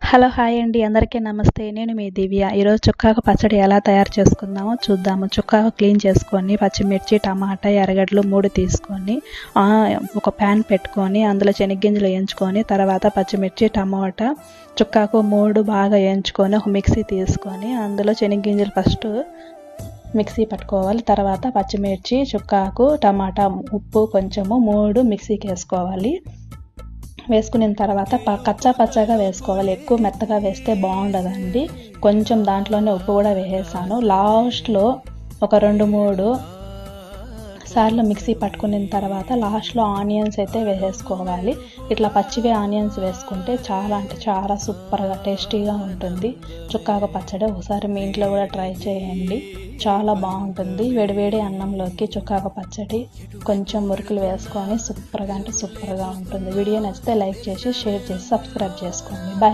Hello hi అండి, అందరికీ నమస్తే. నేను మీ దివ్య. ఈరోజు చుక్కాకు పచ్చడి ఎలా తయారు చేసుకుందామో చూద్దాము. చుక్కాకు క్లీన్ చేసుకొని పచ్చిమిర్చి, టమాటా, ఎర్రగడ్డలు 3 తీసుకొని ఒక ప్యాన్ పెట్టుకొని అందులో శనగగింజలు వేయించుకొని తర్వాత పచ్చిమిర్చి, టమాటా, చుక్కాకు 3 బాగా వేయించుకొని ఒక మిక్సీ తీసుకొని అందులో శనగగింజలు ఫస్ట్ మిక్సీ పట్టుకోవాలి. తర్వాత పచ్చిమిర్చి, చుక్కాకు, టమాటా, ఉప్పు కొంచెము 3 మిక్సీకి వేసుకోవాలి. వేసుకున్న తర్వాత కచ్చా పచ్చగా వేసుకోవాలి. ఎక్కువ మెత్తగా వేస్తే బాగుండదండి. కొంచెం దాంట్లోనే ఉప్పు కూడా వేసేసాను. లాస్ట్లో ఒక 2-3 సార్లు మిక్సీ పట్టుకున్న తర్వాత లాస్ట్లో ఆనియన్స్ అయితే వేసేసుకోవాలి. ఇట్లా పచ్చివే ఆనియన్స్ వేసుకుంటే చాలా అంటే చాలా సూపర్గా టేస్టీగా ఉంటుంది చుక్కాకు పచ్చడి. ఒకసారి మీ ఇంట్లో కూడా ట్రై చేయండి, చాలా బాగుంటుంది. వేడివేడి అన్నంలోకి చుక్కాకు పచ్చడి కొంచెం మురుకులు వేసుకొని సూపర్గా అంటే సూపర్గా ఉంటుంది. వీడియో నచ్చితే లైక్ చేసి షేర్ చేసి సబ్స్క్రైబ్ చేసుకోండి. బాయ్.